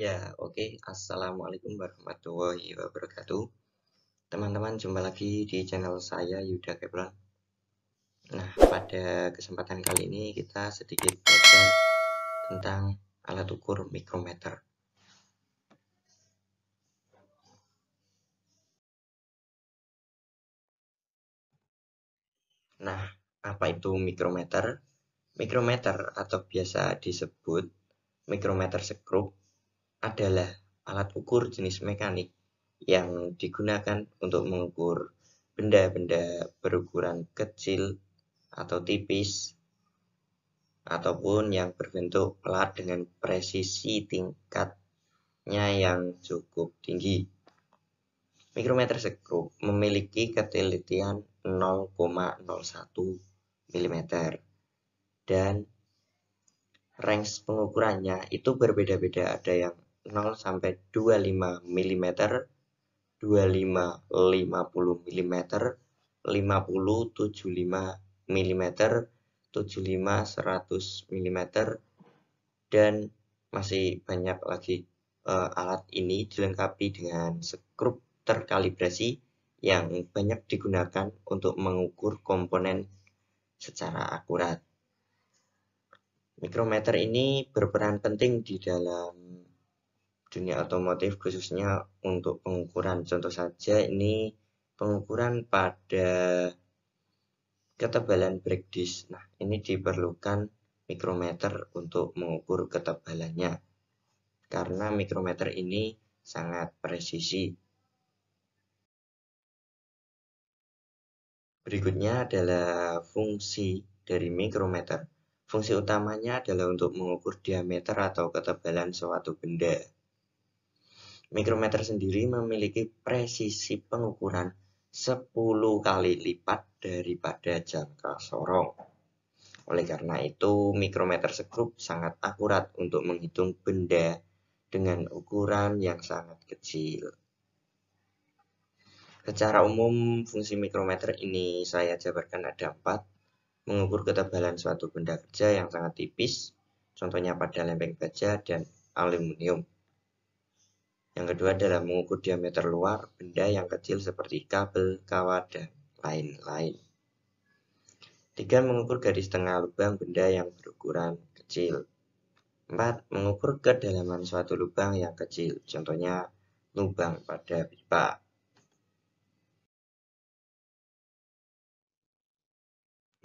Ya, oke. Assalamualaikum warahmatullahi wabarakatuh. Teman-teman, jumpa lagi di channel saya Yuda Keplan. Nah, pada kesempatan kali ini kita sedikit belajar tentang alat ukur mikrometer. Nah, apa itu mikrometer? Mikrometer atau biasa disebut mikrometer sekrup adalah alat ukur jenis mekanik yang digunakan untuk mengukur benda-benda berukuran kecil atau tipis ataupun yang berbentuk pelat dengan presisi tingkatnya yang cukup tinggi. Mikrometer sekrup memiliki ketelitian 0,01 mm dan range pengukurannya itu berbeda-beda, ada yang 0 sampai 25 mm, 25 50 mm, 50 75 mm, 75 100 mm, dan masih banyak lagi. Alat ini dilengkapi dengan skrup terkalibrasi yang banyak digunakan untuk mengukur komponen secara akurat. Mikrometer ini berperan penting di dalam dunia otomotif, khususnya untuk pengukuran. Contoh saja ini pengukuran pada ketebalan brake disc. Nah, ini diperlukan mikrometer untuk mengukur ketebalannya, karena mikrometer ini sangat presisi. Berikutnya adalah fungsi dari mikrometer. Fungsi utamanya adalah untuk mengukur diameter atau ketebalan suatu benda. Mikrometer sendiri memiliki presisi pengukuran 10 kali lipat daripada jangka sorong. Oleh karena itu, mikrometer sekrup sangat akurat untuk menghitung benda dengan ukuran yang sangat kecil. Secara umum, fungsi mikrometer ini saya jabarkan ada 4. Mengukur ketebalan suatu benda kerja yang sangat tipis, contohnya pada lempeng baja dan aluminium. Yang kedua adalah mengukur diameter luar benda yang kecil seperti kabel, kawat, dan lain-lain. 3. Mengukur garis tengah lubang benda yang berukuran kecil. 4. Mengukur kedalaman suatu lubang yang kecil, contohnya lubang pada pipa.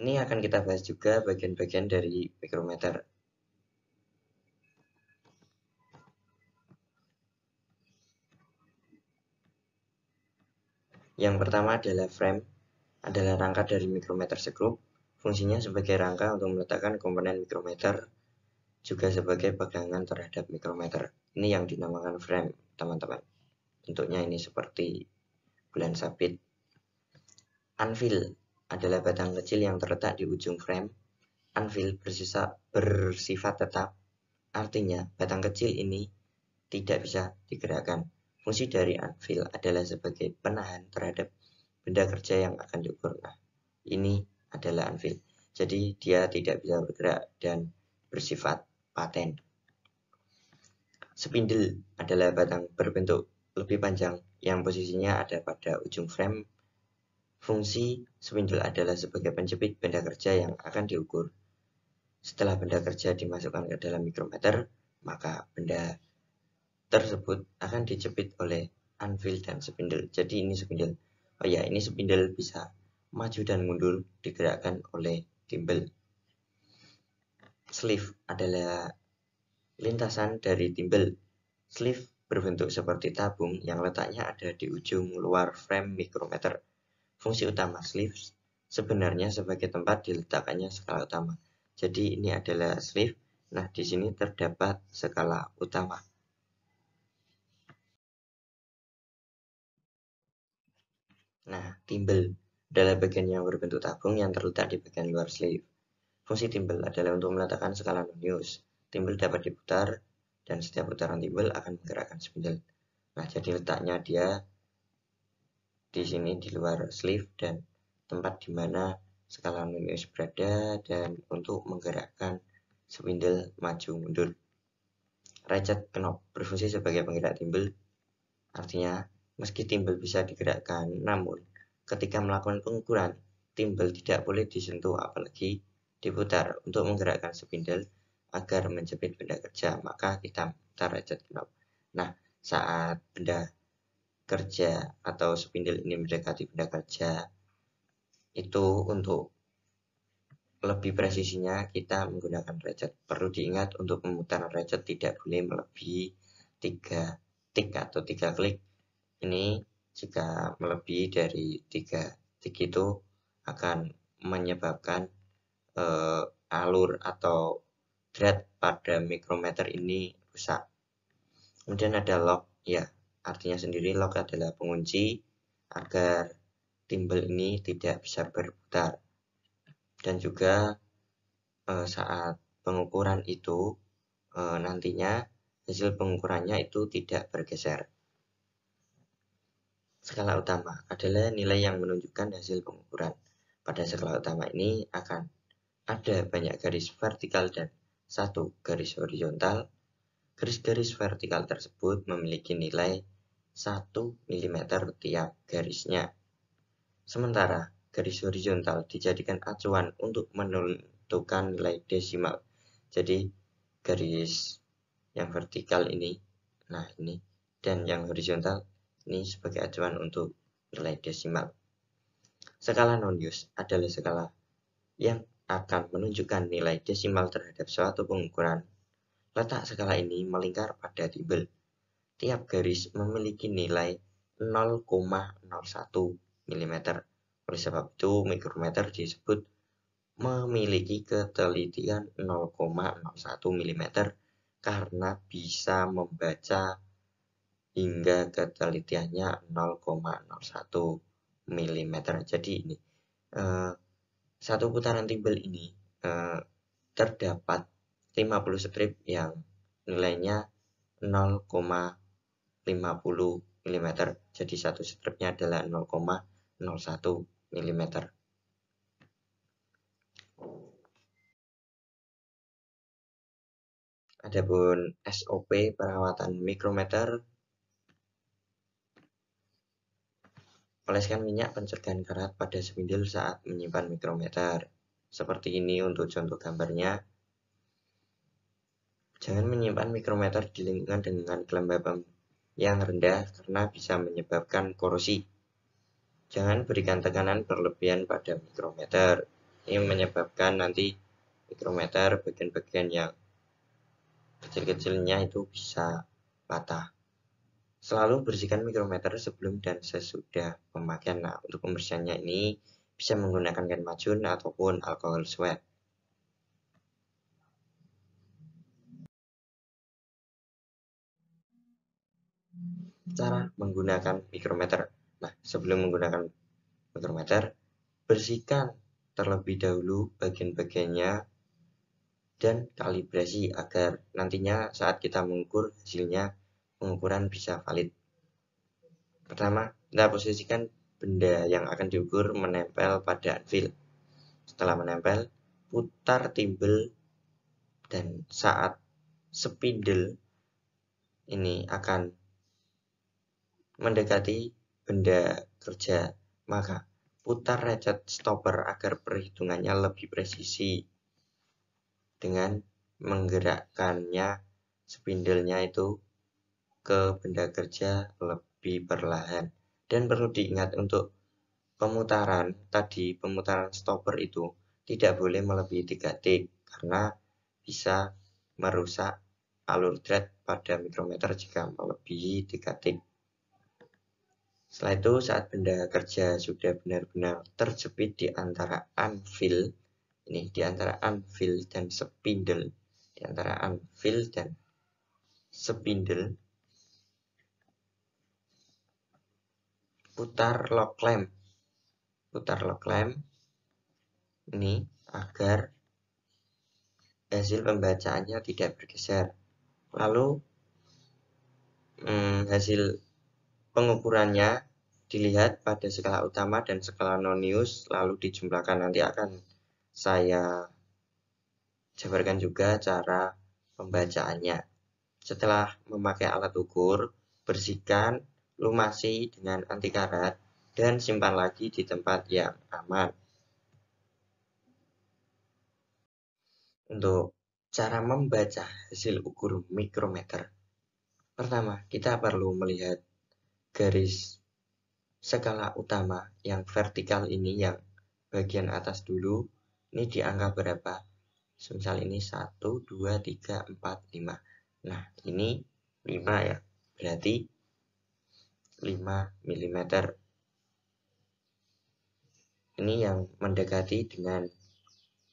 Ini akan kita bahas juga bagian-bagian dari mikrometer. Yang pertama adalah frame, adalah rangka dari mikrometer sekrup. Fungsinya sebagai rangka untuk meletakkan komponen mikrometer, juga sebagai pegangan terhadap mikrometer. Ini yang dinamakan frame, teman-teman. Bentuknya ini seperti bulan sabit. Anvil adalah batang kecil yang terletak di ujung frame. Anvil bersifat tetap, artinya batang kecil ini tidak bisa digerakkan. Fungsi dari anvil adalah sebagai penahan terhadap benda kerja yang akan diukur. Nah, ini adalah anvil. Jadi dia tidak bisa bergerak dan bersifat paten. Spindle adalah batang berbentuk lebih panjang yang posisinya ada pada ujung frame. Fungsi spindle adalah sebagai penjepit benda kerja yang akan diukur. Setelah benda kerja dimasukkan ke dalam mikrometer, maka benda tersebut akan dijepit oleh anvil dan spindle. Jadi ini spindle. Oh ya, ini spindle bisa maju dan mundur digerakkan oleh timbel. Sleeve adalah lintasan dari timbel. Sleeve berbentuk seperti tabung yang letaknya ada di ujung luar frame mikrometer. Fungsi utama sleeve sebenarnya sebagai tempat diletakkannya skala utama. Jadi ini adalah sleeve. Nah, di sini terdapat skala utama. Nah, timbel adalah bagian yang berbentuk tabung yang terletak di bagian luar sleeve. Fungsi timbel adalah untuk meletakkan skala nonius. Timbel dapat diputar dan setiap putaran timbel akan menggerakkan spindle. Nah, jadi letaknya dia di sini di luar sleeve dan tempat di mana skala nonius berada dan untuk menggerakkan spindle maju mundur. ratchet knob berfungsi sebagai penggerak timbel. Artinya, meski timbel bisa digerakkan, namun ketika melakukan pengukuran, timbel tidak boleh disentuh apalagi diputar. Untuk menggerakkan spindle agar menjepit benda kerja, maka kita putar ratchet knob. Nah, saat benda kerja atau spindle ini mendekati benda kerja, itu untuk lebih presisinya kita menggunakan ratchet. Perlu diingat untuk pemutaran ratchet tidak boleh melebihi 3 tik atau 3 klik. Ini jika melebihi dari 3 tik itu akan menyebabkan alur atau thread pada micrometer ini rusak. Kemudian ada lock, ya artinya sendiri lock adalah pengunci agar timbel ini tidak bisa berputar. Dan juga saat pengukuran itu nantinya hasil pengukurannya itu tidak bergeser. Skala utama adalah nilai yang menunjukkan hasil pengukuran. Pada skala utama ini akan ada banyak garis vertikal dan satu garis horizontal. Garis-garis vertikal tersebut memiliki nilai 1 mm tiap garisnya. Sementara garis horizontal dijadikan acuan untuk menentukan nilai desimal. Jadi garis yang vertikal ini, nah ini, dan yang horizontal ini sebagai acuan untuk nilai desimal. Skala non-use adalah skala yang akan menunjukkan nilai desimal terhadap suatu pengukuran. Letak skala ini melingkar pada timbel. Tiap garis memiliki nilai 0,01 mm. Oleh sebab itu, mikrometer disebut memiliki ketelitian 0,01 mm karena bisa membaca hingga ketelitiannya 0,01 mm. Jadi ini satu putaran timbel ini terdapat 50 strip yang nilainya 0,50 mm. Jadi satu stripnya adalah 0,01 mm. Adapun SOP perawatan mikrometer: oleskan minyak pencegahan karat pada spindle saat menyimpan mikrometer. Seperti ini untuk contoh gambarnya. Jangan menyimpan mikrometer di lingkungan dengan kelembaban yang rendah karena bisa menyebabkan korosi. Jangan berikan tekanan berlebihan pada mikrometer. Ini menyebabkan nanti mikrometer bagian-bagian yang kecil-kecilnya itu bisa patah. Selalu bersihkan mikrometer sebelum dan sesudah pemakaian. Nah, untuk pembersihannya ini bisa menggunakan kain macun ataupun alkohol sweat. Cara menggunakan mikrometer. Nah, sebelum menggunakan mikrometer, bersihkan terlebih dahulu bagian-bagiannya dan kalibrasi agar nantinya saat kita mengukur hasilnya pengukuran bisa valid. Pertama, kita posisikan benda yang akan diukur menempel pada anvil. Setelah menempel, putar timbel dan saat spindle ini akan mendekati benda kerja, maka putar ratchet stopper agar perhitungannya lebih presisi dengan menggerakkannya spindle-nya itu ke benda kerja lebih perlahan. Dan perlu diingat untuk pemutaran tadi, pemutaran stopper itu tidak boleh melebihi 3 tik karena bisa merusak alur thread pada mikrometer jika melebihi 3 tik. Setelah itu, saat benda kerja sudah benar-benar terjepit di antara anvil, ini di antara anvil dan spindle, di antara anvil dan spindle, putar lock clamp ini agar hasil pembacaannya tidak bergeser. Lalu hasil pengukurannya dilihat pada skala utama dan skala non-use, lalu dijumlahkan. Nanti akan saya jabarkan juga cara pembacaannya. Setelah memakai alat ukur, bersihkan, lumasi dengan anti karat, dan simpan lagi di tempat yang aman. Untuk cara membaca hasil ukur mikrometer, pertama kita perlu melihat garis skala utama yang vertikal ini, yang bagian atas dulu, ini di angka berapa. Misal ini 1, 2, 3, 4, 5. Nah ini 5 ya, berarti 5 mm. Ini yang mendekati dengan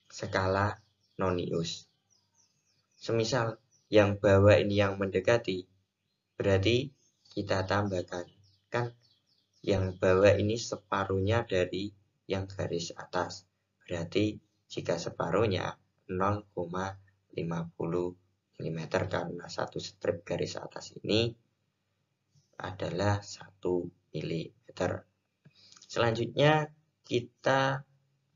skala nonius. Semisal yang bawah ini yang mendekati, berarti kita tambahkan. Kan yang bawah ini separuhnya dari yang garis atas. Berarti jika separuhnya 0,50 mm, karena satu strip garis atas ini adalah 1 mm. Selanjutnya kita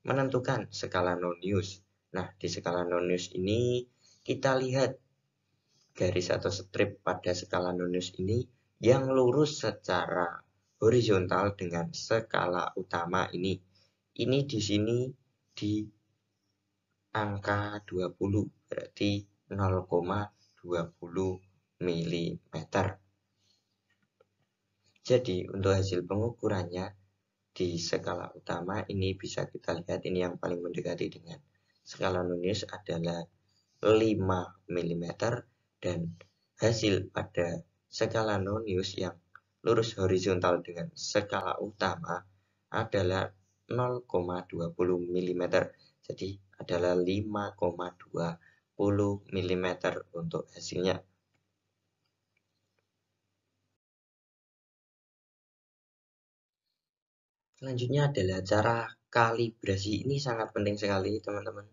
menentukan skala nonius. Nah, di skala nonius ini kita lihat garis atau strip pada skala nonius ini yang lurus secara horizontal dengan skala utama ini. Ini di sini di angka 20, berarti 0,20 mm. Jadi untuk hasil pengukurannya di skala utama ini bisa kita lihat, ini yang paling mendekati dengan skala nonius adalah 5 mm, dan hasil pada skala nonius yang lurus horizontal dengan skala utama adalah 0,20 mm. Jadi adalah 5,20 mm untuk hasilnya. Selanjutnya adalah cara kalibrasi. Ini sangat penting sekali teman-teman.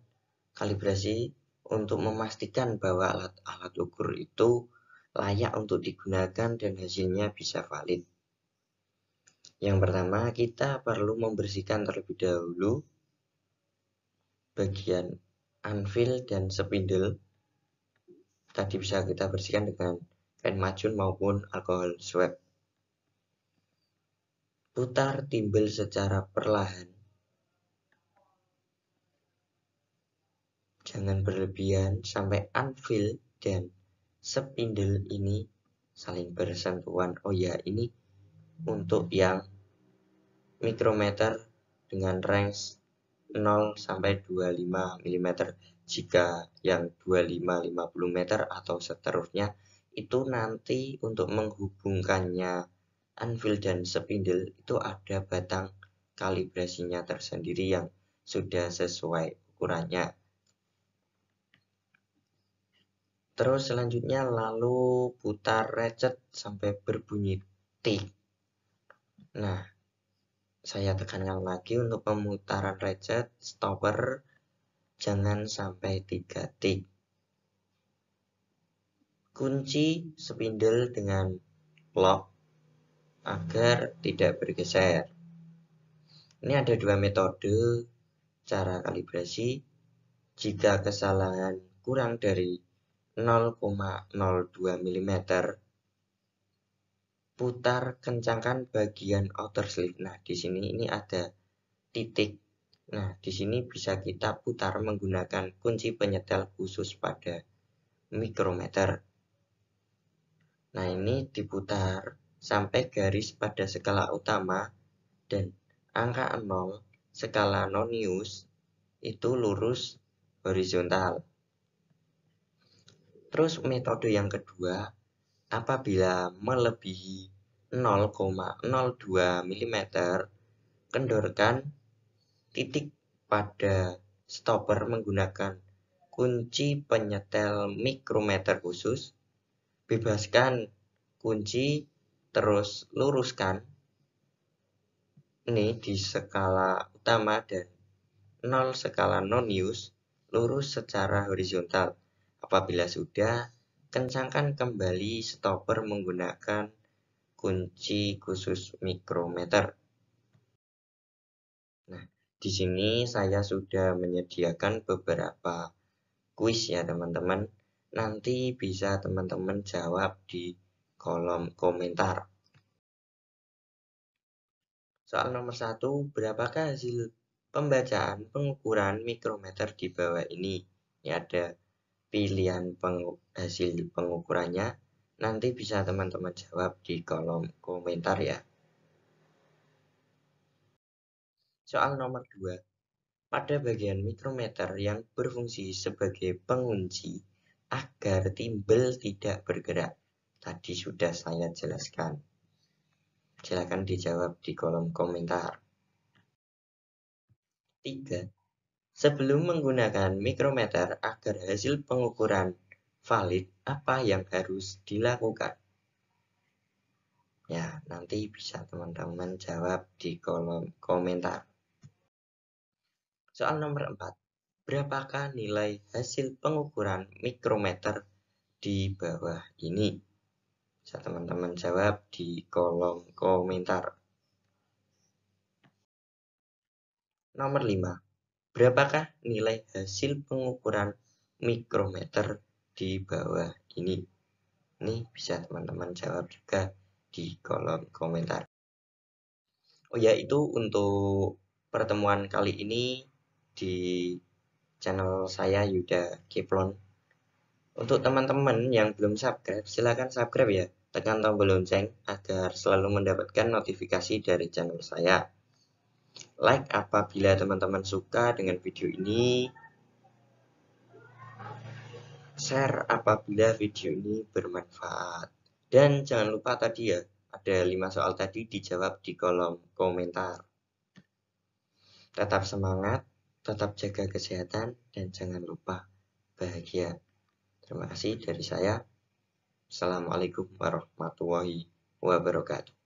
Kalibrasi untuk memastikan bahwa alat ukur itu layak untuk digunakan dan hasilnya bisa valid. Yang pertama, kita perlu membersihkan terlebih dahulu bagian anvil dan spindle. Tadi bisa kita bersihkan dengan kain macun maupun alkohol swab. Putar timbel secara perlahan. Jangan berlebihan sampai anvil dan spindle ini saling bersentuhan. Oh ya, ini untuk yang mikrometer dengan range 0 sampai 25 mm. Jika yang 25-50 meter atau seterusnya, itu nanti untuk menghubungkannya anvil dan spindle itu ada batang kalibrasinya tersendiri yang sudah sesuai ukurannya. Terus selanjutnya lalu putar ratchet sampai berbunyi tik. Nah, saya tekankan lagi untuk pemutaran ratchet stopper jangan sampai 3 tik. Kunci spindle dengan lock agar tidak bergeser. Ini ada dua metode cara kalibrasi. Jika kesalahan kurang dari 0,02 mm, putar kencangkan bagian outer sleeve. Nah, di sini ini ada titik. Nah, di sini bisa kita putar menggunakan kunci penyetel khusus pada mikrometer. Nah, ini diputar sampai garis pada skala utama dan angka 0 skala nonius itu lurus horizontal. Terus metode yang kedua, apabila melebihi 0,02 mm, kendorkan titik pada stopper menggunakan kunci penyetel mikrometer khusus. Bebaskan kunci, terus luruskan ini di skala utama dan 0 skala nonius lurus secara horizontal. Apabila sudah, kencangkan kembali stopper menggunakan kunci khusus mikrometer. Nah, di sini saya sudah menyediakan beberapa kuis ya teman-teman. Nanti bisa teman-teman jawab di kolom komentar. Soal nomor 1, berapakah hasil pembacaan pengukuran mikrometer di bawah ini? Ini ada pilihan hasil pengukurannya. Nanti bisa teman-teman jawab di kolom komentar ya. Soal nomor 2, pada bagian mikrometer yang berfungsi sebagai pengunci agar timbel tidak bergerak. Tadi sudah saya jelaskan. Silakan dijawab di kolom komentar. 3. Sebelum menggunakan mikrometer agar hasil pengukuran valid, apa yang harus dilakukan? Ya, nanti bisa teman-teman jawab di kolom komentar. Soal nomor 4. Berapakah nilai hasil pengukuran mikrometer di bawah ini? Bisa teman-teman jawab di kolom komentar. Nomor 5. Berapakah nilai hasil pengukuran mikrometer di bawah ini? Ini bisa teman-teman jawab juga di kolom komentar. Oh ya, itu untuk pertemuan kali ini di channel saya Yuda Kiflon. Untuk teman-teman yang belum subscribe, silahkan subscribe ya. Tekan tombol lonceng agar selalu mendapatkan notifikasi dari channel saya. Like apabila teman-teman suka dengan video ini. Share apabila video ini bermanfaat. Dan jangan lupa tadi ya, ada 5 soal tadi dijawab di kolom komentar. Tetap semangat, tetap jaga kesehatan, dan jangan lupa bahagia. Terima kasih dari saya. Assalamualaikum warahmatullahi wabarakatuh.